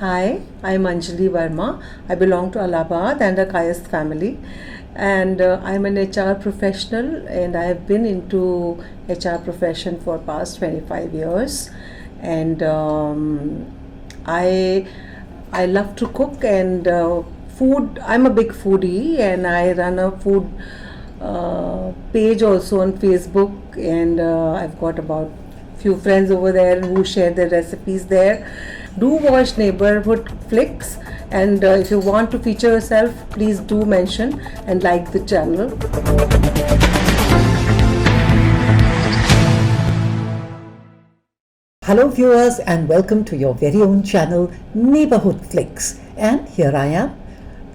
Hi, I'm Anjali Verma. I belong to Allahabad and the Kayasth family, and I'm an HR professional, and I have been into HR profession for past 25 years, and I love to cook and food. I'm a big foodie, and I run a food page also on Facebook, and I've got about few friends over there who share their recipes there. Do watch neighborhood flicks, and if you want to feature yourself, please do mention and like the channel. Hello viewers, and welcome to your very own channel Neighborhood Flicks, and here I am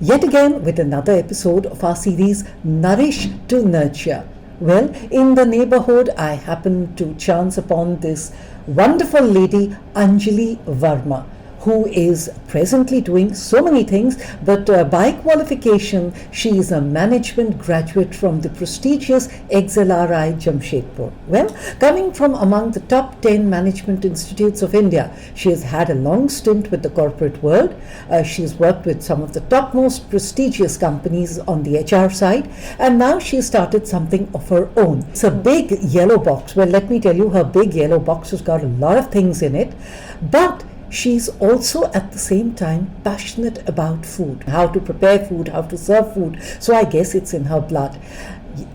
yet again with another episode of our series Nourish to Nurture. Well, in the neighborhood I happened to chance upon this wonderful lady Anjali Verma, who is presently doing so many things, but by qualification she is a management graduate from the prestigious XLRI Jamshedpur. Well, coming from among the top 10 management institutes of India, she has had a long stint with the corporate world. She's worked with some of the topmost prestigious companies on the HR side, and now she started something of her own. It's a big yellow box. Well, let me tell you, her big yellow box has got a lot of things in it, but she's also at the same time passionate about food, how to prepare food, how to serve food. So I guess it's in her blood.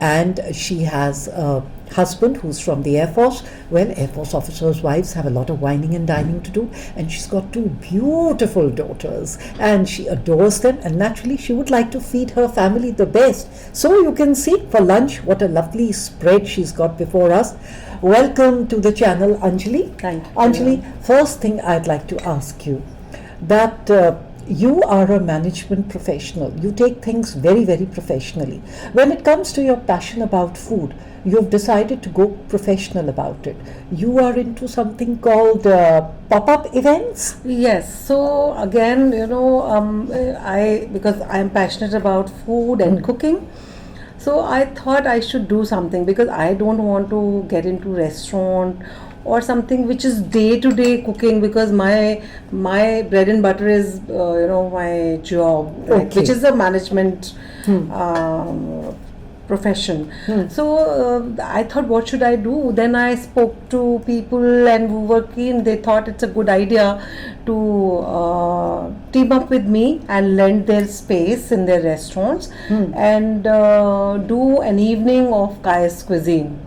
And she has a husband who's from the Air Force. Well, Air Force officers' wives have a lot of whining and dining to do, and she's got two beautiful daughters, and she adores them, and naturally she would like to feed her family the best. So you can see for lunch what a lovely spread she's got before us. Welcome to the channel, Anjali. Thank you. Anjali, first thing I'd like to ask you that you are a management professional. You take things very, very professionally. When it comes to your passion about food, you've decided to go professional about it. You are into something called pop-up events? Yes. So again, because I'm passionate about food and cooking. So I thought I should do something, because I don't want to get into restaurant or something which is day-to-day cooking, because my bread and butter is my job, Okay. which is a management profession. So I thought, what should I do? Then I spoke to people and who were keen. They thought it's a good idea to team up with me and lend their space in their restaurants and do an evening of Kayasth cuisine.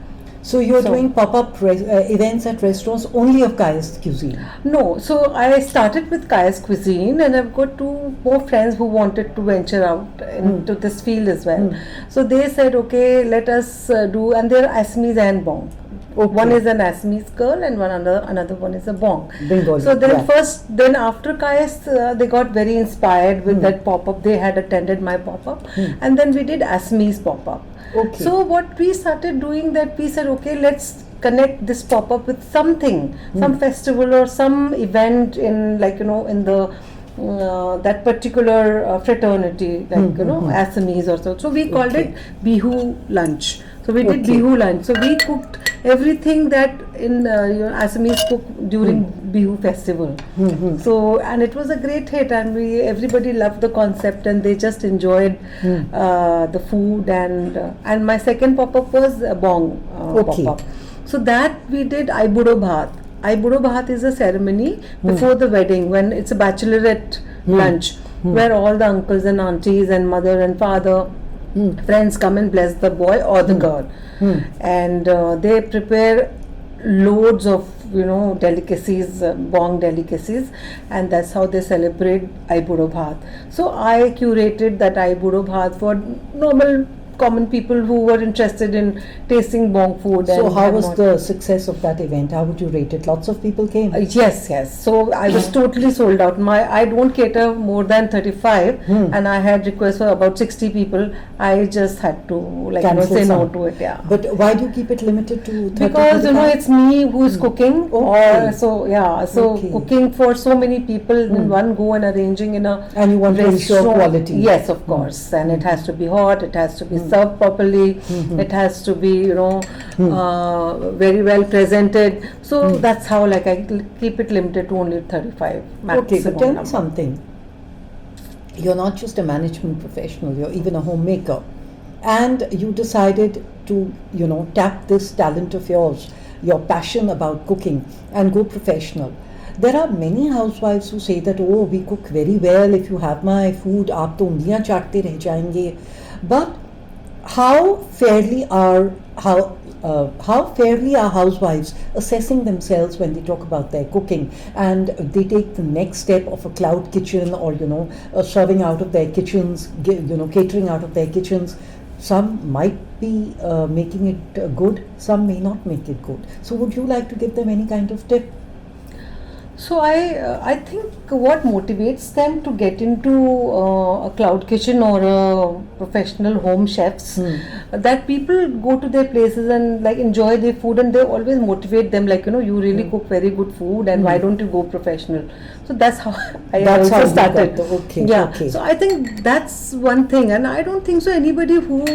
So you're doing pop-up events at restaurants only of Kayasth cuisine? No, so I started with Kayasth cuisine, and I've got two more friends who wanted to venture out into this field as well. So they said, okay, let us do, and they're Assamese and Bong. Okay. One is an Assamese girl and another one is a Bong. Bengali, So then yeah. then after Kayasth, they got very inspired with that pop-up. They had attended my pop-up, and then we did Assamese pop-up. Okay. So what we started doing, that we said, okay, let's connect this pop-up with something, some festival or some event in in the that particular fraternity, Assamese or so. So we called it Bihu lunch. So we did Bihu lunch. So we cooked everything that in Assamese cook during Bihu festival. So, and it was a great hit, and everybody loved the concept, and they just enjoyed the food. And my second pop-up was a Bong pop-up. So that we did Aibudo Bhat. Aibudo Bhat is a ceremony before the wedding, when it's a bachelorette lunch, where all the uncles and aunties and mother and father friends come and bless the boy or the girl, and they prepare loads of delicacies, Bong delicacies, and that's how they celebrate Aibudo Bhat. So I curated that Aibudo Bhat for normal common people who were interested in tasting Bong food. So how was the success of that event? How would you rate it? Lots of people came? Yes. So I was totally sold out. I don't cater more than 35, and I had requests for about 60 people. I just had to say no to it. Yeah. But why do you keep it limited to 30? Because it's me who is cooking. Okay. So cooking for so many people in one go and arranging in a and you want to ensure quality. Yes, of course, and it has to be hot. It has to be served properly. It has to be, very well presented. So that's how, like, I keep it limited to only 35 maximum. Okay, but tell me number. something. You're not just a management professional, you're even a homemaker. And you decided to, tap this talent of yours, your passion about cooking, and go professional. There are many housewives who say that, oh, we cook very well, if you have my food, aap to ungliyan chaatte reh jayenge. But how fairly are housewives assessing themselves when they talk about their cooking, and they take the next step of a cloud kitchen, or serving out of their kitchens, catering out of their kitchens? Some might be making it good, some may not make it good. So would you like to give them any kind of tip? So I think what motivates them to get into a cloud kitchen or a professional home chefs, that people go to their places and like enjoy their food, and they always motivate them, like, you really cook very good food, and why don't you go professional? So that's how I also started. Okay. Yeah. So I think that's one thing, and I don't think so anybody who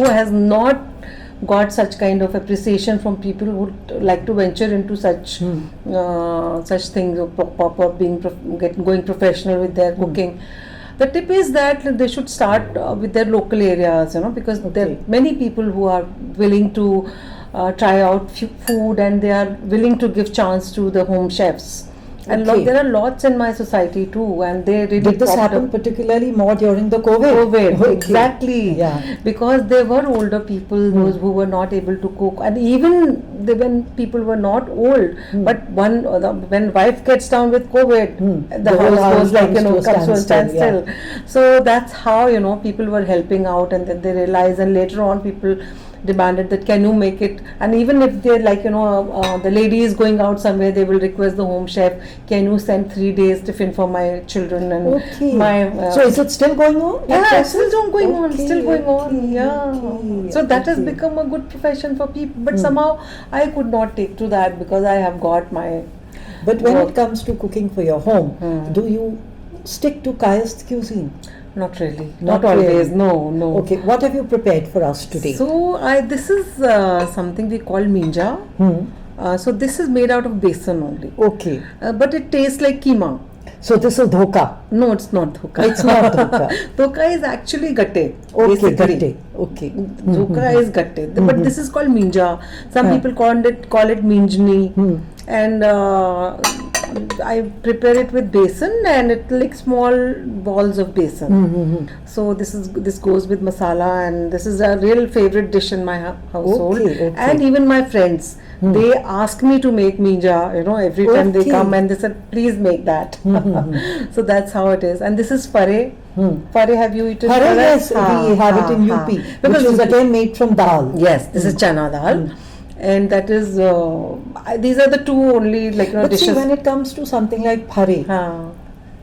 has not got such kind of appreciation from people who would like to venture into such things, going professional with their cooking. The tip is that they should start with their local areas, because there are many people who are willing to try out food, and they are willing to give chance to the home chefs. And there are lots in my society too, and they really did this happen particularly more during the COVID? Okay. Exactly. Yeah. Because there were older people, those who were not able to cook, and even when people were not old, but when wife gets down with COVID, the house goes like comes to a standstill. Yeah. So that's how people were helping out, and then they realized, and later on people demanded that can you make it, and even if they're like the lady is going out somewhere, they will request the home chef, can you send 3 days tiffin for my children and my so is it still going on? Yeah, it's still going on. Yeah. So that has become a good profession for people, but somehow I could not take to that because I have got my but when it comes to cooking for your home, do you stick to Kayasth cuisine? Not really. Not always. Really. No. Okay. What have you prepared for us today? So this is something we call minja. So this is made out of besan only. Okay. But it tastes like keema. So this is dhoka? No, it's not dhoka. It's not dhoka. Dhoka is actually gatte. Okay, gatte. Okay. Dhoka is gatte. But this is called minja. Some people call it minjni. And I prepare it with besan, and it's like small balls of besan. So this goes with masala, and this is a real favorite dish in my household. Okay. And even my friends, they ask me to make minja, every time they come, and they said, please make that. So that's how it is. And this is pare. Pare, have you eaten pare? Yes, we have it in UP, which is again made from dal. Yes, this is chana dal. And that is these are the two only but dishes. See, when it comes to something like pare,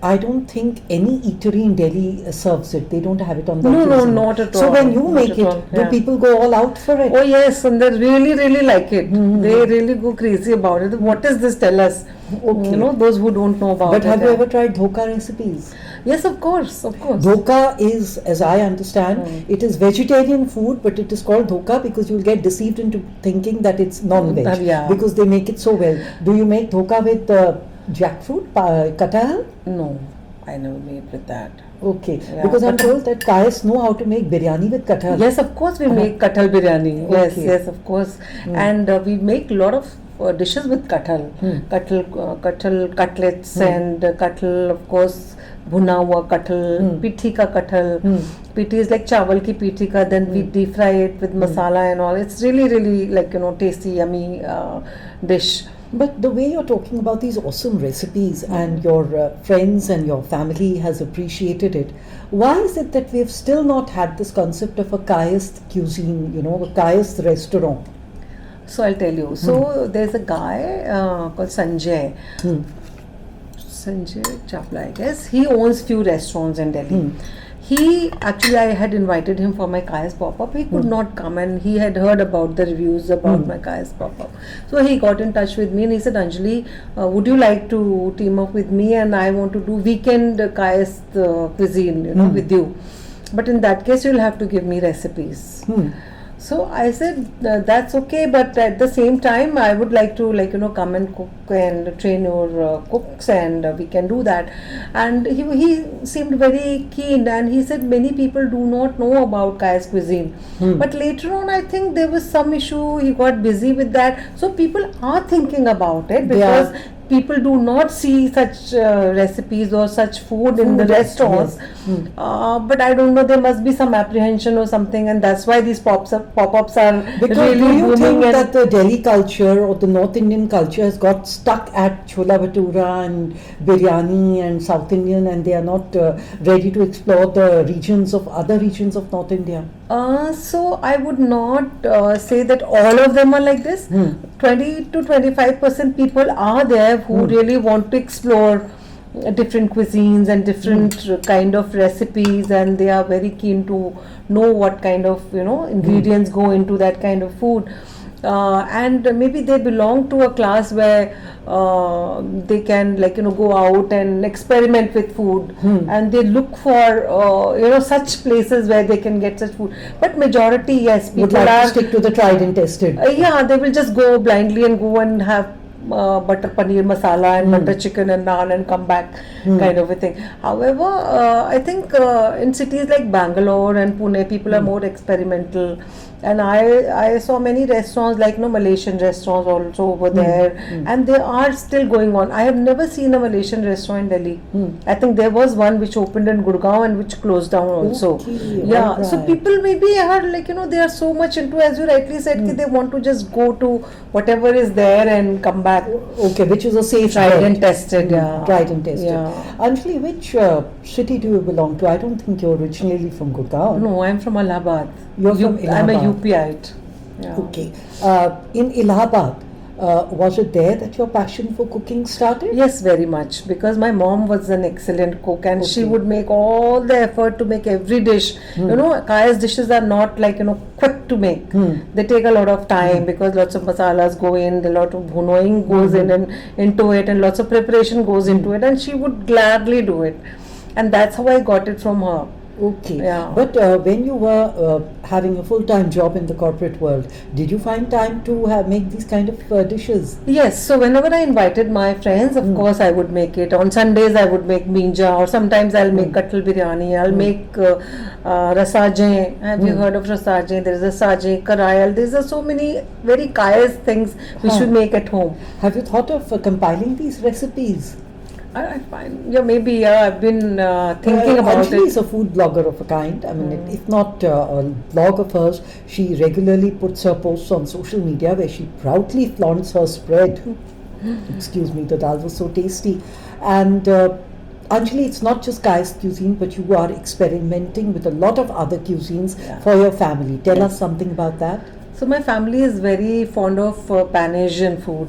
I don't think any eatery in Delhi serves it. They don't have it on their No, not at all. So when you make it, do people go all out for it? Oh yes, and they really, really like it. They really go crazy about it. What is this? Tell us. Okay. Those who don't know about it. But have you ever tried dhoka recipes? Yes, of course. Dhoka is, as I understand, it is vegetarian food, but it is called dhoka because you'll get deceived into thinking that it's non-veg because they make it so well. Do you make dhoka with jackfruit, katal? No, I never made with that. Okay, because I'm told that Kayasth know how to make biryani with katal. Yes, of course we make katal biryani. Okay. Yes, of course. And we make a lot of dishes with katal. Katal cutlets and katal, of course, bhuna hua katal, pithi ka katal. Pithi is like chawal ki pithi ka, then we deep fry it with masala and all. It's really, really tasty, yummy dish. But the way you're talking about these awesome recipes and your friends and your family has appreciated it, why is it that we have still not had this concept of a Kayasth cuisine, a Kayasth restaurant? So I'll tell you. So there's a guy called Sanjay. Sanjay Chapla, I guess. He owns few restaurants in Delhi. I had invited him for my Kayasth pop-up. He could not come, and he had heard about the reviews about my Kayasth pop-up. So he got in touch with me and he said, Anjali, would you like to team up with me, and I want to do weekend Kayasth cuisine, with you. but in that case you'll have to give me recipes. So I said that's okay, but at the same time I would like to come and cook and train your cooks, and we can do that. And he seemed very keen, and he said many people do not know about Kayasth cuisine. But later on I think there was some issue, he got busy with that. So people are thinking about it, because people do not see such recipes or such food in the restaurants. But I don't know, there must be some apprehension or something, and that's why these pop-ups are Because really do you booming. think that the Delhi culture or the North Indian culture has got stuck at chola bhatura and biryani and South Indian, and they are not ready to explore the other regions of North India? So I would not say that all of them are like this. 20 to 25% people are there who really want to explore different cuisines and different kind of recipes, and they are very keen to know what kind of ingredients go into that kind of food. And maybe they belong to a class where they can go out and experiment with food, and they look for such places where they can get such food. But majority, yes, people Would like are to stick to the tried and tested. they will just go blindly and go and have butter paneer masala and butter chicken and naan and come back, kind of a thing. However, I think in cities like Bangalore and Pune, people are more experimental, and I saw many restaurants like Malaysian restaurants also over there, and they are still going on. I have never seen a Malaysian restaurant in Delhi. I think there was one which opened in Gurgaon and which closed down also. Okay, So alright. people maybe are they are so much into, as you rightly said, that they want to just go to whatever is there and come back. Okay, which is a safe Tried bet. and tested, yeah. Tried and tested. Yeah. Anjali, which city do you belong to? I don't think you're originally from Gurgaon. No, I'm from Allahabad. You're from I'm a Allahabad. UPite. Yeah. Okay. In Allahabad, was it there that your passion for cooking started? Yes, very much, because my mom was an excellent cook, and she Okay. would make all the effort to make every dish. Kaya's dishes are not quick to make. They take a lot of time, because lots of masalas go in, a lot of bhunoing goes in and into it, and lots of preparation goes into it, and she would gladly do it, and that's how I got it from her. Okay. Yeah. But when you were having a full-time job in the corporate world, did you find time to make these kind of dishes? Yes, so whenever I invited my friends, of course I would make it. On Sundays I would make minja, or sometimes I'll make kattal biryani, I'll make rasaje. Have you heard of rasaje? There is a saje, karayal. There are so many very Kayas things we should make at home. Have you thought of compiling these recipes? I find, maybe I've been thinking about Anjali is it. a food blogger of a kind. I mean, if not a blog of hers, she regularly puts her posts on social media where she proudly flaunts her spread. Excuse me, the dal was so tasty. And Anjali, it's not just Kayasth cuisine, but you are experimenting with a lot of other cuisines for your family. Tell us something about that. So my family is very fond of Pan-Asian food.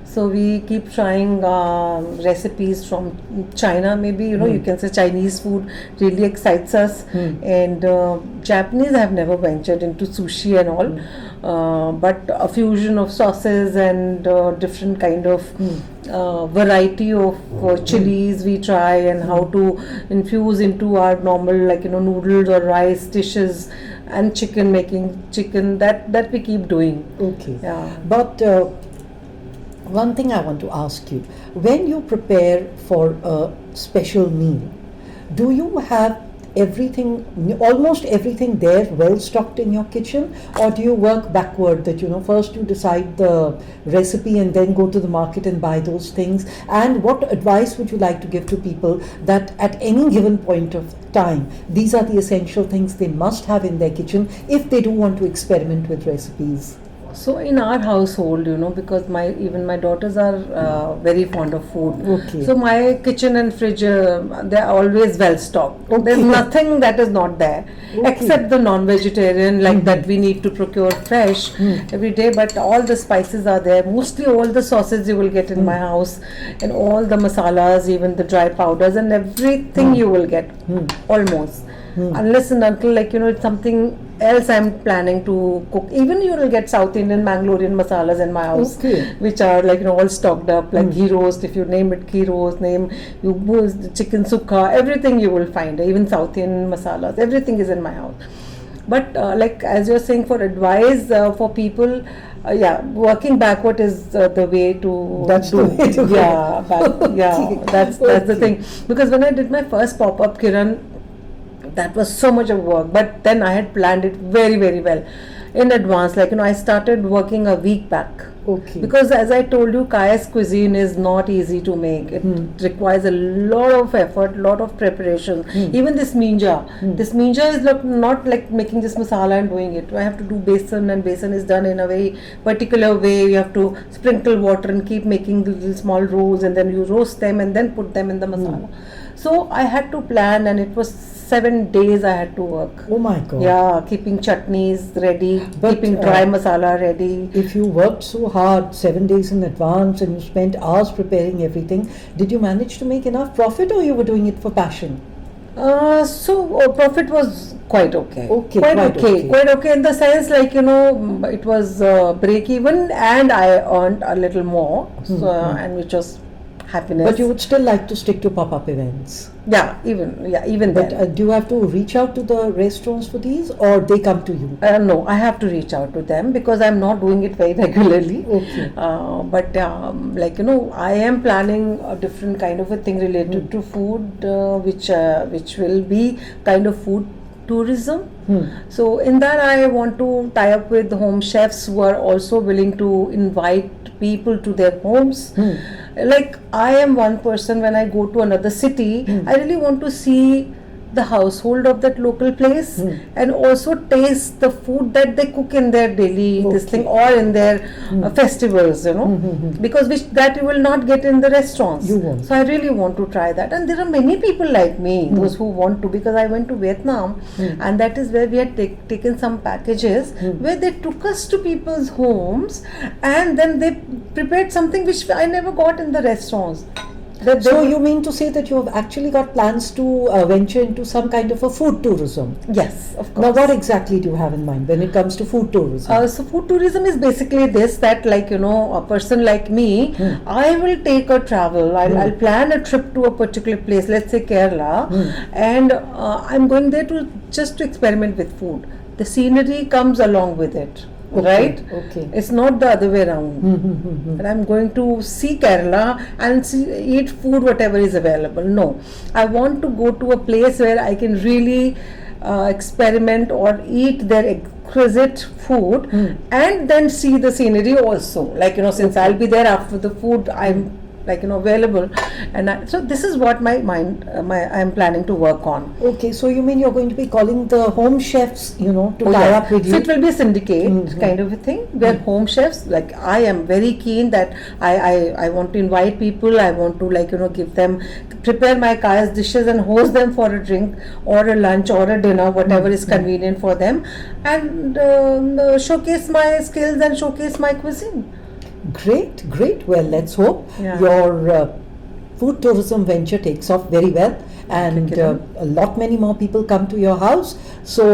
So we keep trying recipes from China. Maybe you can say Chinese food really excites us. And Japanese, I have never ventured into sushi and all. But a fusion of sauces and different kind of variety of chilies we try, and how to infuse into our normal noodles or rice dishes, and making chicken, that we keep doing. Okay. Yeah. But one thing I want to ask you, when you prepare for a special meal, do you have almost everything there well stocked in your kitchen, or do you work backward, that first you decide the recipe and then go to the market and buy those things? And what advice would you like to give to people that at any given point of time, these are the essential things they must have in their kitchen if they do want to experiment with recipes? So in our household, because even my daughters are very fond of food. Okay. So my kitchen and fridge, they are always well stocked. Okay. There's nothing that is not there, except the non-vegetarian, that we need to procure fresh every day. But all the spices are there. Mostly all the sauces you will get in my house, and all the masalas, even the dry powders and everything you will get, almost. unless and until it's something else I'm planning to cook. Even you will get South Indian Mangalorean masalas in my house, Okay. which are all stocked up, like ghee roast. If you name it ghee roast, name you chicken sukha, everything you will find. Even South Indian masalas, everything is in my house. But as you're saying, for advice for people, working backward is the way to That's do. the way to go. Yeah, that's the thing. Because when I did my first pop-up, Kiran, that was so much of work. But then I had planned it very, very well in advance. I started working a week back. Okay. Because as I told you, Kayasth cuisine is not easy to make. It requires a lot of effort, lot of preparation. Even this minja. This minja is not like making this masala and doing it. I have to do besan, and besan is done in a very particular way. You have to sprinkle water and keep making little small rolls, and then you roast them and then put them in the masala. So I had to plan, and it was 7 days I had to work. Oh my God. Yeah, keeping chutneys ready, But, keeping dry masala ready. If you worked so hard 7 days in advance and you spent hours preparing everything, did you manage to make enough profit, or you were doing it for passion? Profit was quite okay. Okay, quite quite okay. okay. Quite okay in the sense it was break even, and I earned a little more, and which was happiness. But you would still like to stick to pop-up events. even But then. do you have to reach out to the restaurants for these, or they come to you? No, I have to reach out to them because I'm not doing it very regularly. Okay. But I am planning a different kind of a thing related to food, which will be kind of food tourism. So in that I want to tie up with home chefs who are also willing to invite people to their homes. Like I am one person, when I go to another city, I really want to see the household of that local place and also taste the food that they cook in their daily this thing, or in their festivals, because that you will not get in the restaurants. You won't. So I really want to try that, and there are many people like me, those who want to, because I went to Vietnam, and that is where we had taken some packages where they took us to people's homes, and then they prepared something which I never got in the restaurants. So you mean to say that you have actually got plans to venture into some kind of a food tourism? Yes, of course. Now, what exactly do you have in mind when it comes to food tourism? So food tourism is basically this, that a person like me, I will take a travel. I'll plan a trip to a particular place, let's say Kerala, and I'm going there just to experiment with food. The scenery comes along with it. Right? Okay. It's not the other way around. And I'm going to see Kerala and eat food whatever is available. No, I want to go to a place where I can really experiment or eat their exquisite food and then see the scenery also. Since I'll be there after the food, I'm available, and so this is what I'm planning to work on. Okay, so you mean you're going to be calling the home chefs, to tie up with So you? it will be a syndicate kind of a thing where home chefs, I am very keen that I want to invite people. I want to give them, prepare my Kayasth dishes and host them for a drink or a lunch or a dinner, whatever is convenient for them, and showcase my skills and showcase my cuisine. Great. Well, let's hope Yeah. your food tourism venture takes off very well, and a lot many more people come to your house. So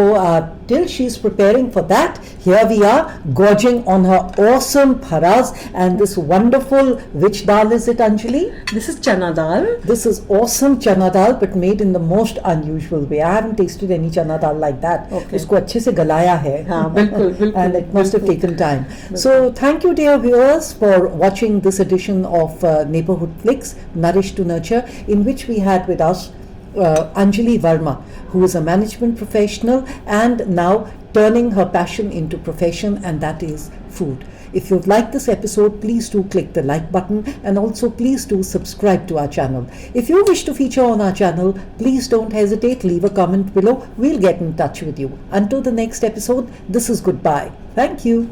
till she's preparing for that, here we are gorging on her awesome paras and this wonderful, which dal is it, Anjali? This is chana dal. This is awesome chana dal, but made in the most unusual way. I haven't tasted any chana dal like that. Okay. इसको अच्छे से गलाया है. हाँ, बिल्कुल, And it must have taken time. So thank you, dear viewers, for watching this edition of Neighborhood Flicks, Nourish to Nurture, in which we had with us Anjali Verma, who is a management professional and now turning her passion into profession, and that is food. If you've liked this episode, please do click the like button, and also please do subscribe to our channel. If you wish to feature on our channel, please don't hesitate, leave a comment below. We'll get in touch with you. Until the next episode, this is goodbye. Thank you.